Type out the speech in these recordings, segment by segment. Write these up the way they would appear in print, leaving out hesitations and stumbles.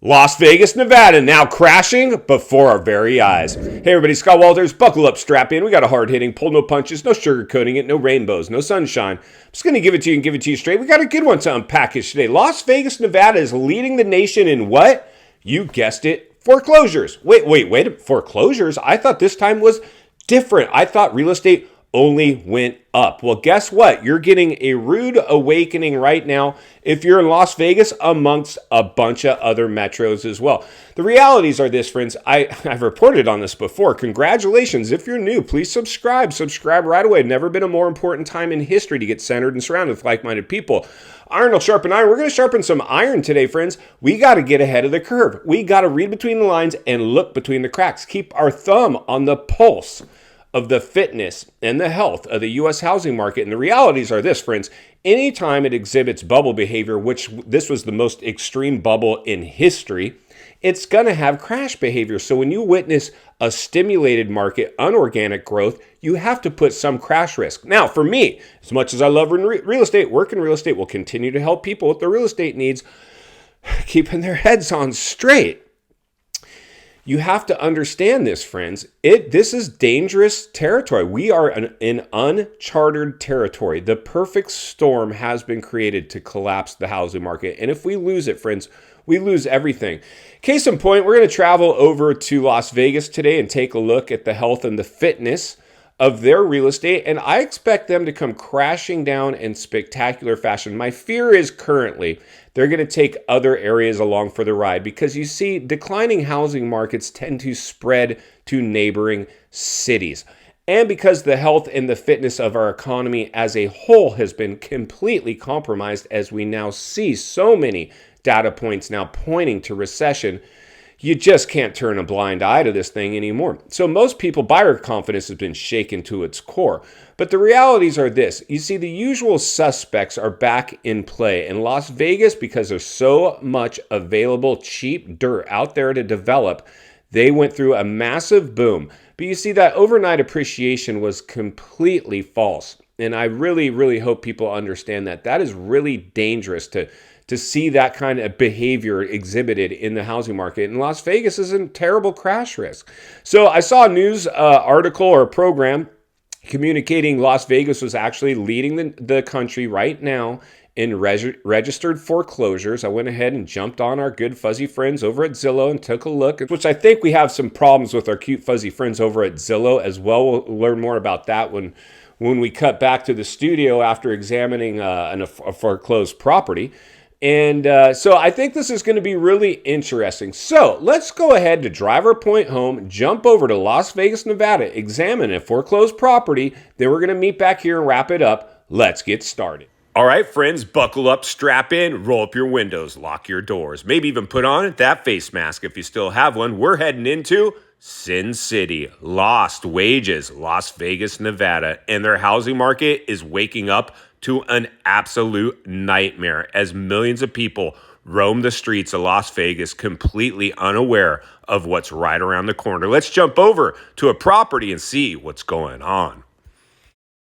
Las Vegas, Nevada, now crashing before our very eyes. Hey everybody, Scott Walters, buckle up, strap in. We got a hard-hitting, pull no punches, no sugarcoating it, no rainbows, no sunshine. I'm just going to give it to you and give it to you straight. We got a good one to unpackage today. Las Vegas, Nevada is leading the nation in what? You guessed it, foreclosures. Wait, foreclosures? I thought this time was different. I thought real estate only went up. Well, guess what? You're getting a rude awakening right now if you're in Las Vegas amongst a bunch of other metros as well. The realities are this, friends. I've reported on this before. Congratulations. If you're new, please subscribe. Subscribe right away. Never been a more important time in history to get centered and surrounded with like-minded people. Iron will sharpen iron. We're going to sharpen some iron today, friends. We got to get ahead of the curve. We got to read between the lines and look between the cracks. Keep our thumb on the pulse of the fitness and the health of the U.S. housing market. And the realities are this, friends. Anytime it exhibits bubble behavior, which this was the most extreme bubble in history, it's going to have crash behavior. So when you witness a stimulated market, unorganic growth, you have to put some crash risk. Now, for me, as much as I love real estate, work in real estate will continue to help people with their real estate needs, keeping their heads on straight. You have to understand this, friends. This is dangerous territory. We are in uncharted territory. The perfect storm has been created to collapse the housing market. And if we lose it, friends, we lose everything. Case in point, we're going to travel over to Las Vegas today and take a look at the health and the fitness of their real estate, and I expect them to come crashing down in spectacular fashion. My fear is currently they're going to take other areas along for the ride because you see, declining housing markets tend to spread to neighboring cities. And because the health and the fitness of our economy as a whole has been completely compromised, as we now see so many data points now pointing to recession, you just can't turn a blind eye to this thing anymore. So most people, buyer confidence has been shaken to its core. But the realities are this. You see, the usual suspects are back in play. In Las Vegas, because there's so much available cheap dirt out there to develop, they went through a massive boom. But you see, that overnight appreciation was completely false. And I really, really hope people understand that. That is really dangerous to see that kind of behavior exhibited in the housing market. And Las Vegas is a terrible crash risk. So I saw a news article or a program communicating Las Vegas was actually leading the country right now in registered foreclosures. I went ahead and jumped on our good fuzzy friends over at Zillow and took a look, which I think we have some problems with our cute fuzzy friends over at Zillow as well. We'll learn more about that when we cut back to the studio after examining a foreclosed property. And so I think this is going to be really interesting. So let's go ahead to driver point home, jump over to Las Vegas, Nevada, examine a foreclosed property. Then we're going to meet back here and wrap it up. Let's get started. All right, friends, buckle up, strap in, roll up your windows, lock your doors, maybe even put on that face mask if you still have one. We're heading into Sin City, lost wages, Las Vegas, Nevada, and their housing market is waking up to an absolute nightmare as millions of people roam the streets of Las Vegas completely unaware of what's right around the corner. Let's jump over to a property and see what's going on.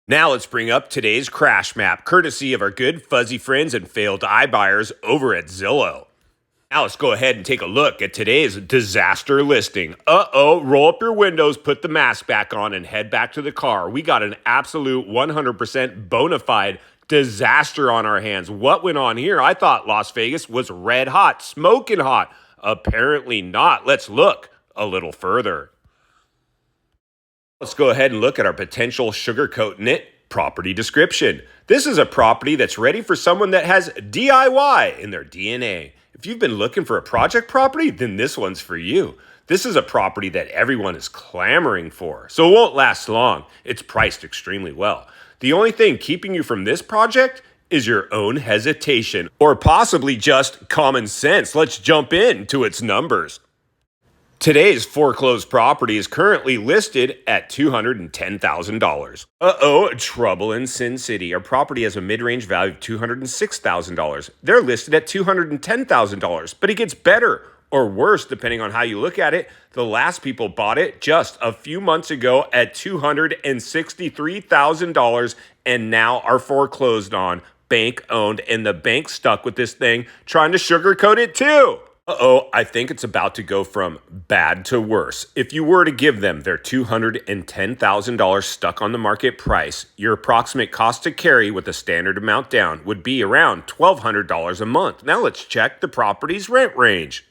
Now let's bring up today's crash map, courtesy of our good fuzzy friends and failed iBuyers over at Zillow. Now let's go ahead and take a look at today's disaster listing. Roll up your windows, put the mask back on, and head back to the car. We got an absolute 100% bona fide disaster on our hands. What went on here? I thought Las Vegas was red hot, smoking hot. Apparently not. Let's look a little further. Let's go ahead and look at our potential sugarcoating it property description. This is a property that's ready for someone that has DIY in their DNA. If you've been looking for a project property, then this one's for you. This is a property that everyone is clamoring for, so it won't last long. It's priced extremely well. The only thing keeping you from this project is your own hesitation, or possibly just common sense. Let's jump into its numbers. Today's foreclosed property is currently listed at $210,000. Trouble in Sin City. Our property has a mid-range value of $206,000. They're listed at $210,000, but it gets better or worse depending on how you look at it. The last people bought it just a few months ago at $263,000 and now are foreclosed on, bank owned, and the bank stuck with this thing trying to sugarcoat it too. Uh-oh, I think it's about to go from bad to worse. If you were to give them their $210,000 stuck on the market price, your approximate cost to carry with a standard amount down would be around $1,200 a month. Now let's check the property's rent range.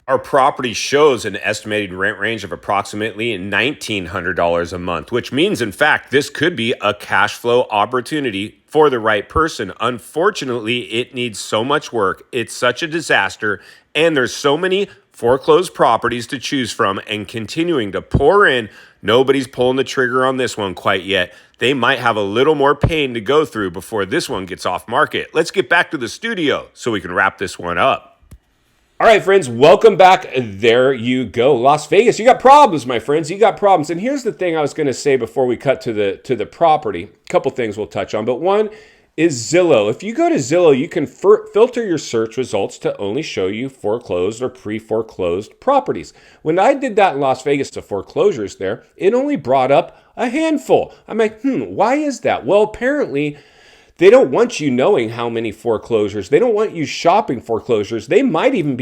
Our property shows an estimated rent range of approximately $1,900 a month, which means, in fact, this could be a cash flow opportunity for the right person. Unfortunately, it needs so much work. It's such a disaster, and there's so many foreclosed properties to choose from and continuing to pour in. Nobody's pulling the trigger on this one quite yet. They might have a little more pain to go through before this one gets off market. Let's get back to the studio so we can wrap this one up. All right, friends, welcome back. There you go. Las Vegas, you got problems, my friends. You got problems. And here's the thing I was going to say before we cut to the property. A couple things we'll touch on, but one is Zillow. If you go to Zillow, you can filter your search results to only show you foreclosed or pre-foreclosed properties. When I did that in Las Vegas, the foreclosures there, it only brought up a handful. I'm like, why is that? Well, apparently they don't want you knowing how many foreclosures. They don't want you shopping foreclosures. They might even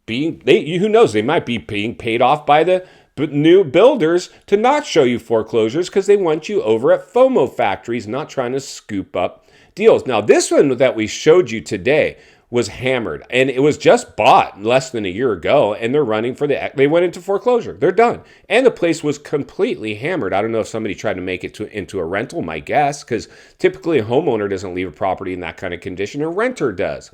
who knows, they might be being paid off by the new builders to not show you foreclosures because they want you over at FOMO factories, not trying to scoop up deals. Now, this one that we showed you today was hammered, and it was just bought less than a year ago, and they're running for they went into foreclosure. They're done. And the place was completely hammered. I don't know if somebody tried to make it into a rental, my guess, because typically a homeowner doesn't leave a property in that kind of condition. A renter does.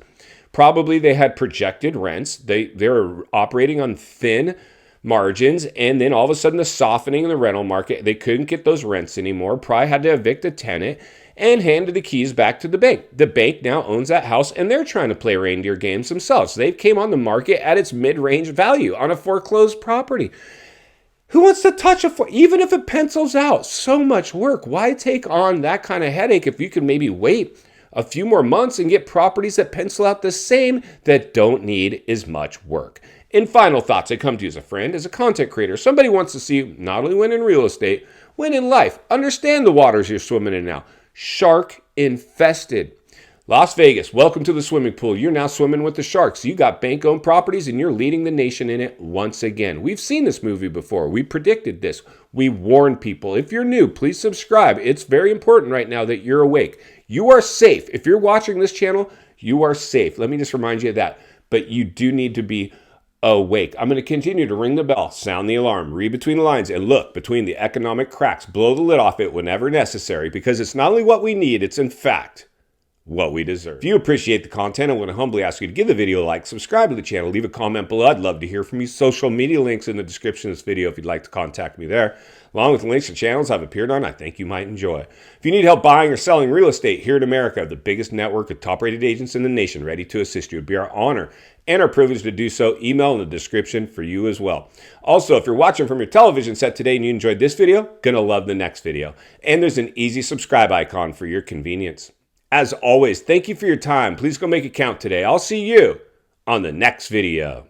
Probably they had projected rents. They're operating on thin margins, and then all of a sudden the softening in the rental market, they couldn't get those rents anymore. Probably had to evict a tenant and handed the keys back to the bank. The bank now owns that house, and they're trying to play reindeer games themselves. They came on the market at its mid-range value on a foreclosed property. Who wants to touch even if it pencils out? So much work. Why take on that kind of headache if you can maybe wait a few more months and get properties that pencil out the same that don't need as much work? In final thoughts, I come to you as a friend, as a content creator. Somebody wants to see you not only win in real estate, win in life. Understand the waters you're swimming in now. Shark infested. Las Vegas, welcome to the swimming pool. You're now swimming with the sharks. You got bank-owned properties and you're leading the nation in it once again. We've seen this movie before. We predicted this. We warned people. If you're new, please subscribe. It's very important right now that you're awake. You are safe. If you're watching this channel, you are safe. Let me just remind you of that. But you do need to be awake. I'm going to continue to ring the bell, sound the alarm, read between the lines, and look between the economic cracks. Blow the lid off it whenever necessary, because it's not only what we need, it's in fact what we deserve. If you appreciate the content, I want to humbly ask you to give the video a like, subscribe to the channel, leave a comment below. I'd love to hear from you. Social media links in the description of this video if you'd like to contact me there, along with links to channels I've appeared on I think you might enjoy. If you need help buying or selling real estate here in America, the biggest network of top-rated agents in the nation ready to assist you. It'd be our honor and our privilege to do so. Email in the description for you as well. Also, if you're watching from your television set today and you enjoyed this video, gonna love the next video. And there's an easy subscribe icon for your convenience. As always, thank you for your time. Please go make it count today. I'll see you on the next video.